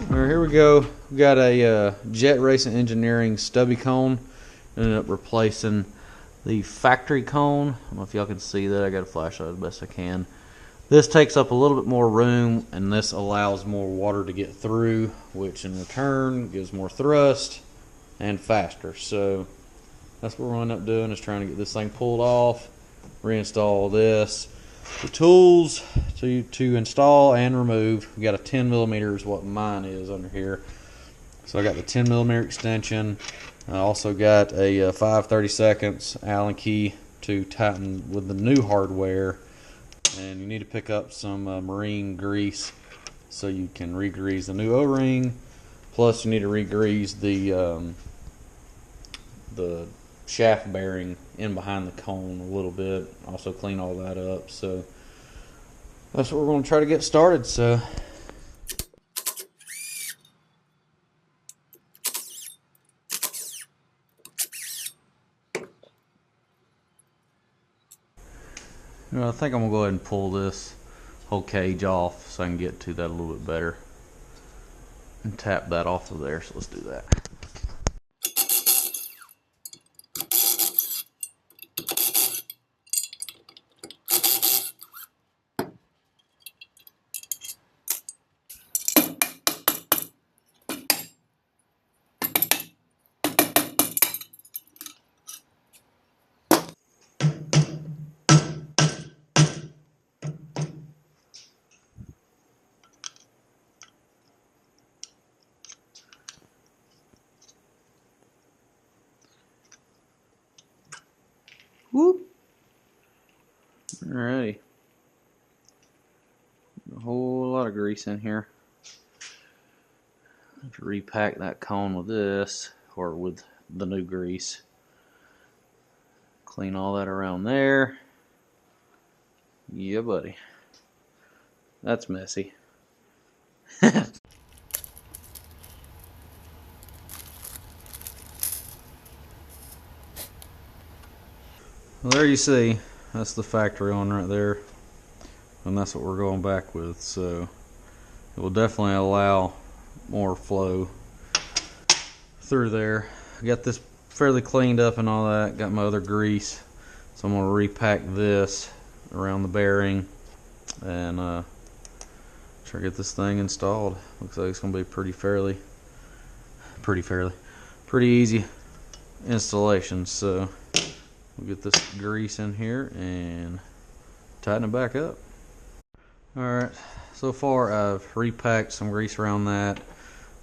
Here we go. We got a Jet Racing Engineering stubby cone. Ended up replacing the factory cone. I don't know if y'all can see that. I got a flashlight as best I can. This takes up a little bit more room, and this allows more water to get through, which in return gives more thrust and faster. So that's what we're going to end up doing, is trying to get this thing pulled off, reinstall this. The tools to install and remove, we got a 10mm is what mine is under here. So I got the 10mm extension. I also got a 5/32 Allen key to tighten with the new hardware. And you need to pick up some marine grease so you can re-grease the new O-ring. Plus you need to re-grease the shaft bearing in behind the cone a little bit. Also clean all that up. So that's what we're going to try to get started. So I think I'm going to go ahead and pull this whole cage off so I can get to that a little bit better and tap that off of there. So let's do that. Whoop. Alrighty. A whole lot of grease in here. I have to repack that cone with this, or with the new grease. Clean all that around there. Yeah, buddy. That's messy. Well, there you see, that's the factory one right there, and that's what we're going back with. So it will definitely allow more flow through there. I got this fairly cleaned up and all that. Got my other grease, so I'm going to repack this around the bearing and try to get this thing installed. Looks like it's going to be pretty easy installation. So we'll get this grease in here and tighten it back up. Alright, so far I've repacked some grease around that.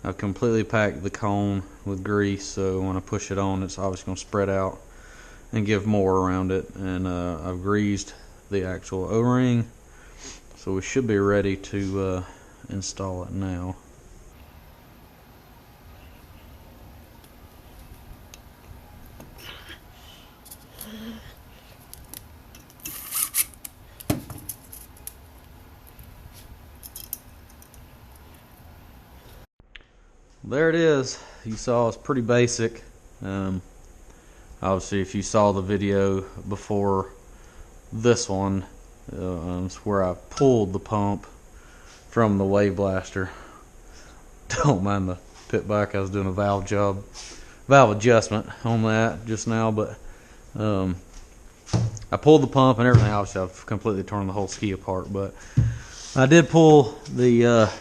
I've completely packed the cone with grease, so when I push it on, it's obviously going to spread out and give more around it. And I've greased the actual O-ring, so we should be ready to install it now. There it is. You saw it's pretty basic. Obviously, if you saw the video before this one, it's where I pulled the pump from the Waveblaster. Don't mind the pit back. I was doing a valve adjustment on that just now, but I pulled the pump and everything. Obviously, I've completely torn the whole ski apart, but I did pull the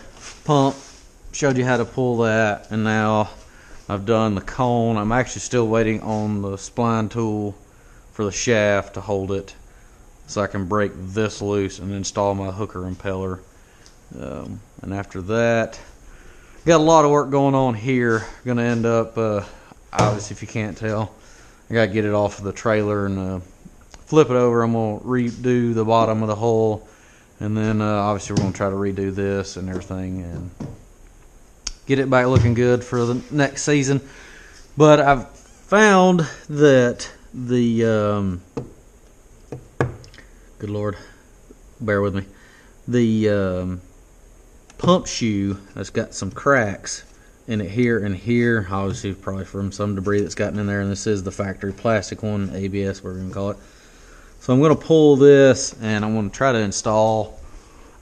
pump. Showed you how to pull that, and now I've done the cone. I'm actually still waiting on the spline tool for the shaft to hold it so I can break this loose and install my hooker impeller. And after that, got a lot of work going on here. Gonna end up, obviously if you can't tell, I gotta get it off of the trailer and flip it over. I'm gonna redo the bottom of the hull, and then obviously we're gonna try to redo this and everything and get it back looking good for the next season. But I've found that the good Lord, bear with me. The pump shoe has got some cracks in it here and here, obviously probably from some debris that's gotten in there, and this is the factory plastic one, ABS, whatever you can call it. So I'm going to pull this and I'm going to try to install,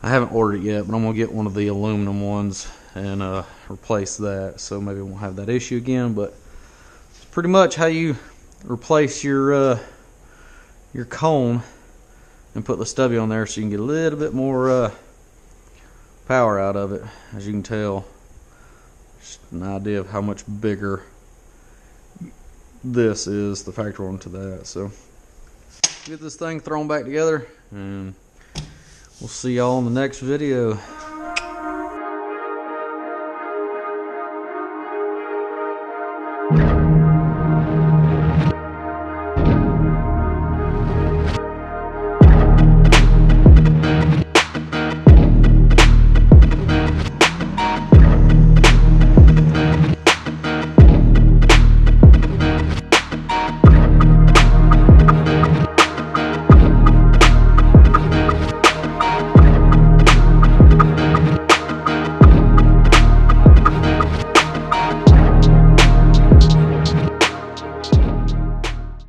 I haven't ordered it yet, but I'm going to get one of the aluminum ones and replace that, so maybe we won't have that issue again. But it's pretty much how you replace your cone and put the stubby on there so you can get a little bit more power out of it. As you can tell, just an idea of how much bigger this is, the factory one, to that. So get this thing thrown back together and we'll see y'all in the next video.